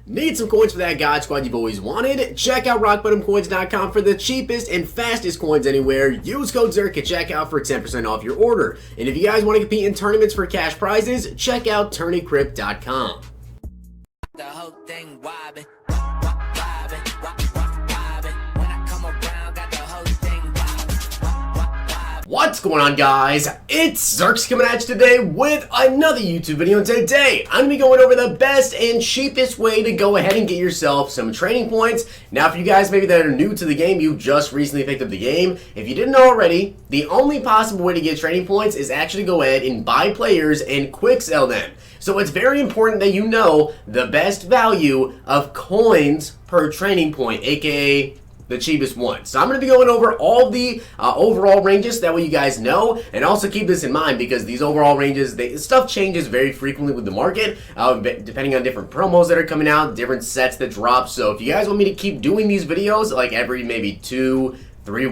Need some coins for that God Squad you've always wanted? Check out rockbottomcoins.com for the cheapest and fastest coins anywhere. Use code Zirksee at checkout for 10% off your order. And if you guys want to compete in tournaments for cash prizes, check out tourneycrypt.com. The whole thing wobbin'. What's going on, guys? It's Zirksee coming at you today with another YouTube video, and today I'm going to be going over the best and cheapest way to go ahead and get yourself some training points. Now, for you guys maybe that are new to the game, you just recently picked up the game, if you didn't know already, the only possible way to get training points is actually go ahead and buy players and quick sell them. So it's very important that you know the best value of coins per training point, aka the cheapest one. So I'm going to be going over all the overall ranges, that way you guys know, and also keep this in mind because these overall ranges, stuff changes very frequently with the market, depending on different promos that are coming out, different sets that drop. So if you guys want me to keep doing these videos like every maybe 2-3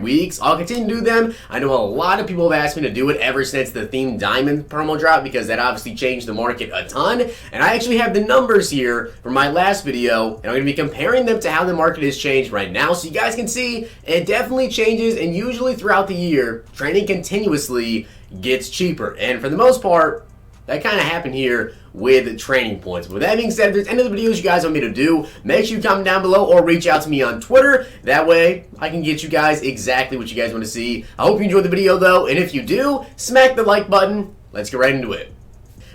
weeks, I'll continue to do them. I know a lot of people have asked me to do it ever since the Theme Diamond promo drop because that obviously changed the market a ton. And I actually have the numbers here from my last video, and I'm going to be comparing them to how the market has changed right now so you guys can see it definitely changes, and usually throughout the year, training continuously gets cheaper. And for the most part, that kind of happened here with training points. With that being said, if there's any of the videos you guys want me to do, make sure you comment down below or reach out to me on Twitter. That way, I can get you guys exactly what you guys want to see. I hope you enjoyed the video though, and if you do, smack the like button. Let's get right into it.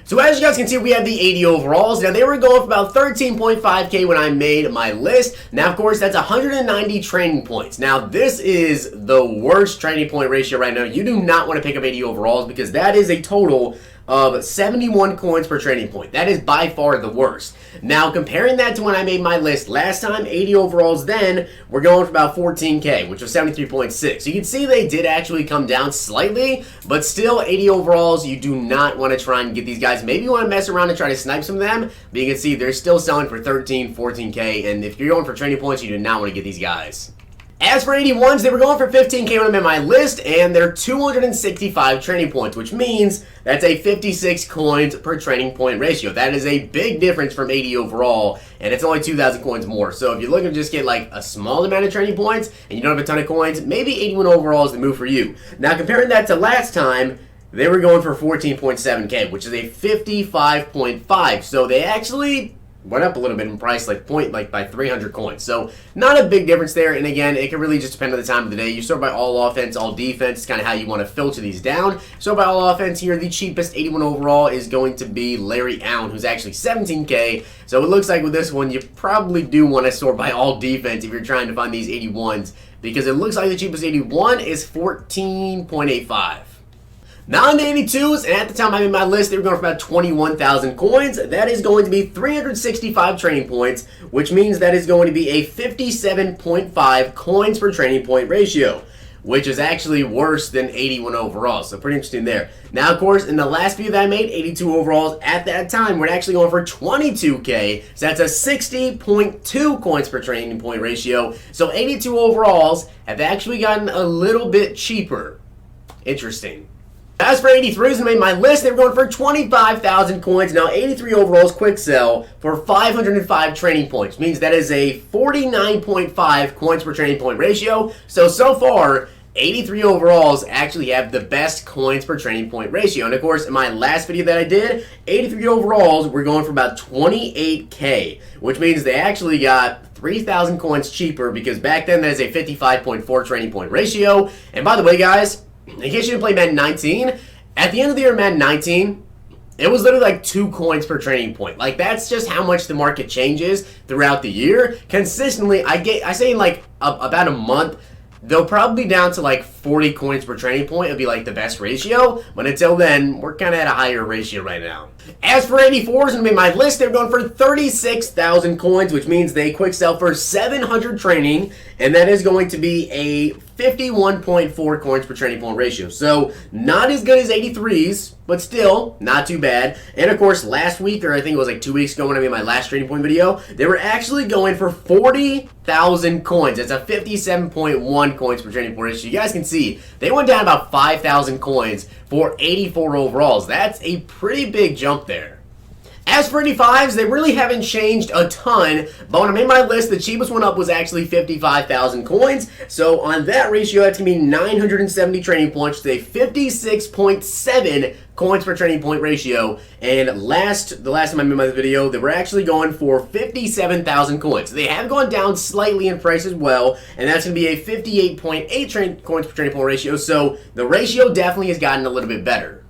So as you guys can see, we have the 80 overalls. Now, they were going for about 13.5K when I made my list. Now, of course, that's 190 training points. Now, this is the worst training point ratio right now. You do not want to pick up 80 overalls because that is a total of 71 coins per training point. That is by far the worst. Now, comparing that to when I made my list last time, 80 overalls then, we're going for about 14K, which was 73.6. So you can see they did actually come down slightly, but still 80 overalls, you do not want to try and get these guys. Maybe you want to mess around and try to snipe some of them, but you can see they're still selling for 13, 14K, and if you're going for training points, you do not want to get these guys. As for 81s, they were going for 15K when I made my list, and they're 265 training points, which means that's a 56 coins per training point ratio. That is a big difference from 80 overall, and it's only 2,000 coins more. So if you're looking to just get like a small amount of training points, and you don't have a ton of coins, maybe 81 overall is the move for you. Now, comparing that to last time, they were going for 14.7K, which is a 55.5. So they actually went up a little bit in price, by 300 coins. So not a big difference there. And again, it can really just depend on the time of the day. You sort by all offense, all defense. It's kind of how you want to filter these down. So by all offense here, the cheapest 81 overall is going to be Larry Allen, who's actually 17K. So it looks like with this one, you probably do want to sort by all defense if you're trying to find these 81s, because it looks like the cheapest 81 is 14.85. Now on the 82s, and at the time I made my list, they were going for about 21,000 coins. That is going to be 365 training points, which means that is going to be a 57.5 coins per training point ratio, which is actually worse than 81 overall. So pretty interesting there. Now, of course, in the last video that I made, 82 overalls, at that time, we're actually going for 22K. So that's a 60.2 coins per training point ratio. So 82 overalls have actually gotten a little bit cheaper. Interesting. As for 83s, I made my list. They were going for 25,000 coins. Now, 83 overalls quick sell for 505 training points. Means that is a 49.5 coins per training point ratio. So far, 83 overalls actually have the best coins per training point ratio. And of course, in my last video that I did, 83 overalls were going for about 28K, which means they actually got 3,000 coins cheaper because back then that is a 55.4 training point ratio. And by the way, guys, in case you didn't play Madden 19, at the end of the year Madden 19, it was literally like 2 coins per training point. Like, that's just how much the market changes throughout the year. Consistently, I say in like about a month, they'll probably be down to like 40 coins per training point. It'll be like the best ratio. But until then, we're kind of at a higher ratio right now. As for 84s, and made my list, they're going for 36,000 coins, which means they quick sell for 700 training. And that is going to be a 51.4 coins per training point ratio. So not as good as 83s, but still not too bad. And of course, last week, or I think it was like 2 weeks ago when I made my last training point video, they were actually going for 40,000 coins. That's a 57.1 coins per training point ratio. You guys can see they went down about 5,000 coins for 84 overalls. That's a pretty big jump there. As for 85s, they really haven't changed a ton, but when I made my list, the cheapest one up was actually 55,000 coins. So on that ratio, that's going to be 970 training points to a 56.7 coins per training point ratio. And the last time I made my video, they were actually going for 57,000 coins. They have gone down slightly in price as well, and that's going to be a 58.8 coins per training point ratio. So the ratio definitely has gotten a little bit better.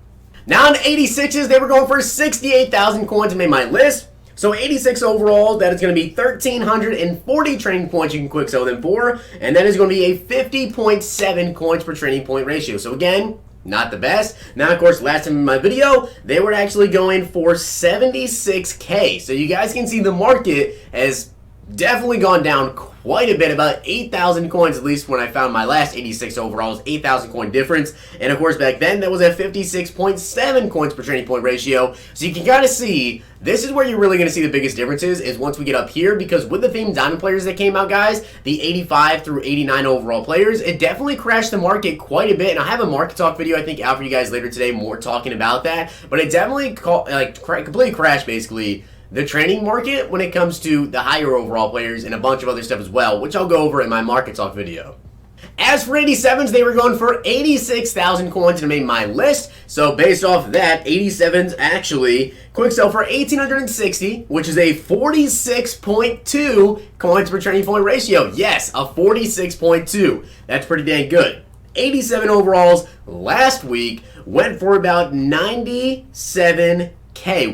Now on 86s, they were going for 68,000 coins and made my list. So 86 overall, that is going to be 1,340 training points you can quick sell them for. And that is going to be a 50.7 coins per training point ratio. So again, not the best. Now, of course, last time in my video, they were actually going for 76K. So you guys can see the market has definitely gone down quite a bit, about 8,000 coins, at least when I found my last 86 overalls, 8,000 coin difference. And of course, back then, that was a 56.7 coins per training point ratio. So you can kind of see, this is where you're really going to see the biggest differences, is once we get up here, because with the themed diamond players that came out, guys, the 85 through 89 overall players, it definitely crashed the market quite a bit. And I have a market talk video, I think, out for you guys later today, more talking about that. But it definitely completely crashed, basically, the training market when it comes to the higher overall players and a bunch of other stuff as well, which I'll go over in my market talk video. As for 87s, they were going for 86,000 coins and made my list. So based off that, 87s actually quick sell for 1,860, which is a 46.2 coins per training point ratio. Yes, a 46.2. That's pretty dang good. 87 overalls last week went for about 97K,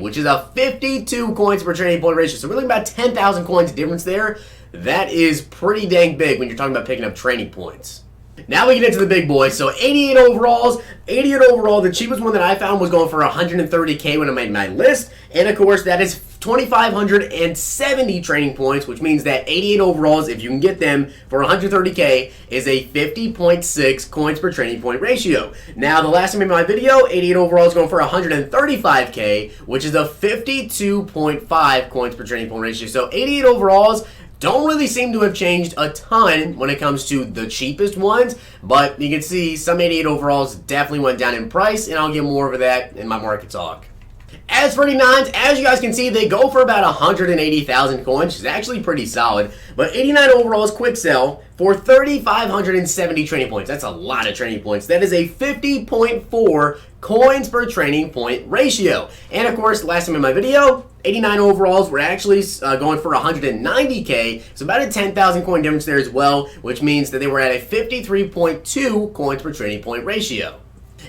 which is a 52 coins per training point ratio. So we're looking about 10,000 coins difference there. That is pretty dang big when you're talking about picking up training points. Now we get into the big boys. So 88 overalls. 88 overall, the cheapest one that I found was going for 130K when I made my list. And of course, that is 2,570 training points, which means that 88 overalls, if you can get them for 130K, is a 50.6 coins per training point ratio. Now, the last time I made my video, 88 overalls going for 135K, which is a 52.5 coins per training point ratio. So 88 overalls don't really seem to have changed a ton when it comes to the cheapest ones, but you can see some 88 overalls definitely went down in price, and I'll get more of that in my market talk. As for 89s, as you guys can see, they go for about 180,000 coins, which is actually pretty solid. But 89 overalls quick sell for 3,570 training points. That's a lot of training points. That is a 50.4 coins per training point ratio. And of course, last time in my video, 89 overalls were actually going for 190K. So about a 10,000 coin difference there as well, which means that they were at a 53.2 coins per training point ratio.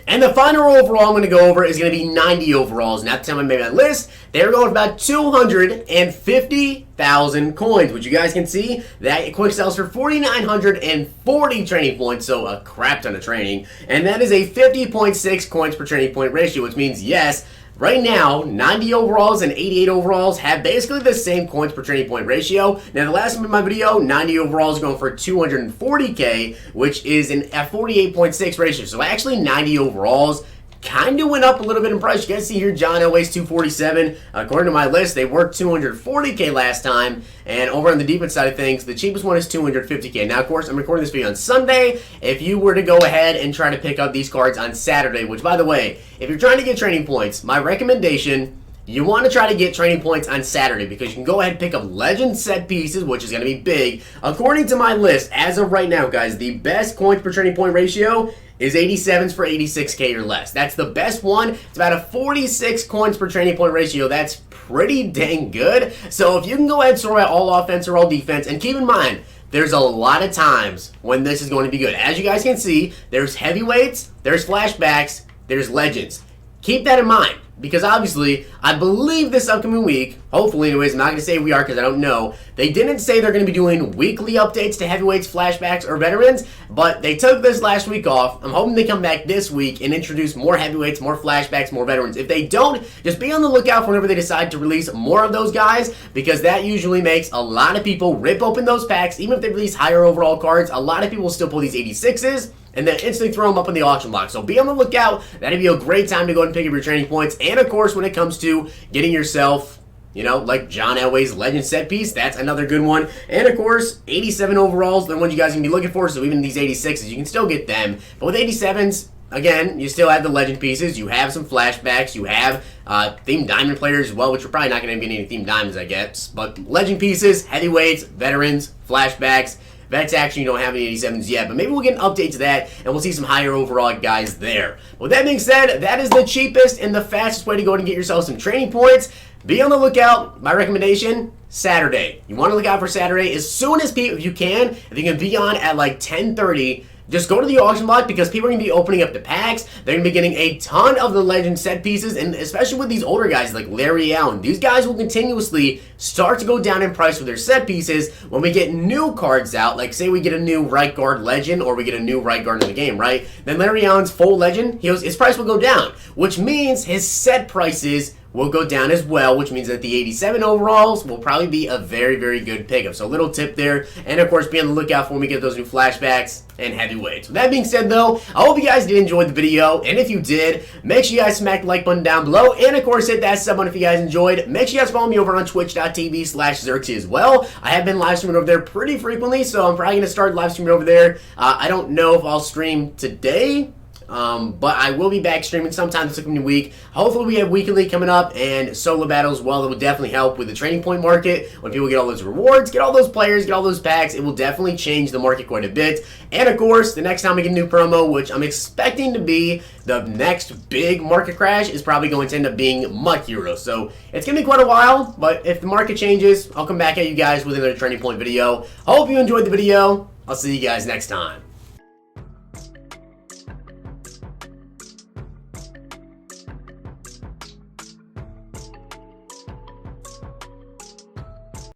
And the final overall I'm going to go over is going to be 90 overalls. Now, at the time I made my list, they were going for about 250,000 coins, which you guys can see that it quick sells for 4,940 training points, so a crap ton of training. And that is a 50.6 coins per training point ratio, which means, yes, right now, 90 overalls and 88 overalls have basically the same coins per training point ratio. Now, the last time in my video, 90 overalls going for 240K, which is a 48.6 ratio. So actually, 90 overalls kind of went up a little bit in price. You guys see here, John Elway's 247. According to my list, they were 240K last time. And over on the defense side of things, the cheapest one is 250K. Now, of course, I'm recording this video on Sunday. If you were to go ahead and try to pick up these cards on Saturday, which, by the way, if you're trying to get training points, my recommendation, you want to try to get training points on Saturday because you can go ahead and pick up legend set pieces, which is going to be big. According to my list, as of right now, guys, the best coins per training point ratio is 87s for 86K or less. That's the best one. It's about a 46 coins per training point ratio. That's pretty dang good. So if you can go ahead and sort out all offense or all defense, and keep in mind, there's a lot of times when this is going to be good. As you guys can see, there's heavyweights, there's flashbacks, there's legends. Keep that in mind. Because obviously, I believe this upcoming week, hopefully anyways, I'm not going to say we are because I don't know, they didn't say they're going to be doing weekly updates to heavyweights, flashbacks, or veterans, but they took this last week off. I'm hoping they come back this week and introduce more heavyweights, more flashbacks, more veterans. If they don't, just be on the lookout for whenever they decide to release more of those guys, because that usually makes a lot of people rip open those packs. Even if they release higher overall cards, a lot of people still pull these 86s, and then instantly throw them up in the auction block. So be on the lookout. That'd be a great time to go ahead and pick up your training points. And of course, when it comes to getting yourself, like John Elway's legend set piece, that's another good one. And of course, 87 overalls, the ones you guys can be looking for. So even these 86s, you can still get them. But with 87s, again, you still have the legend pieces, you have some flashbacks, you have themed diamond players as well, which we're probably not going to get any themed diamonds, I guess. But legend pieces, heavyweights, veterans, flashbacks. Vets actually don't have any 87s yet, but maybe we'll get an update to that, and we'll see some higher overall guys there. With that being said, that is the cheapest and the fastest way to go ahead and get yourself some training points. Be on the lookout. My recommendation, Saturday. You want to look out for Saturday as soon as people, if you can. If you can be on at like 10:30, just go to the auction block because people are going to be opening up the packs. They're going to be getting a ton of the legend set pieces, and especially with these older guys like Larry Allen, these guys will continuously start to go down in price with their set pieces when we get new cards out. Like say we get a new right guard legend or we get a new right guard in the game, right? Then Larry Allen's full legend, his price will go down, which means his set prices will go down as well, which means that the 87 overalls will probably be a very, very good pickup. So a little tip there. And of course, be on the lookout for when we get those new flashbacks and heavyweights. With that being said though, I hope you guys did enjoy the video. And if you did, make sure you guys smack the like button down below. And of course, hit that sub button if you guys enjoyed. Make sure you guys follow me over on twitch.tv/Zirksee as well. I have been live streaming over there pretty frequently, so I'm probably going to start live streaming over there. I don't know if I'll stream today. But I will be back streaming sometime this coming week. Hopefully we have weekly coming up and solo battles. Well, that will definitely help with the training point market. When people get all those rewards, get all those players, get all those packs, it will definitely change the market quite a bit. And of course, the next time we get a new promo, which I'm expecting to be the next big market crash, is probably going to end up being Muck Hero. So it's going to be quite a while, but if the market changes, I'll come back at you guys with another training point video. Hope you enjoyed the video. I'll see you guys next time.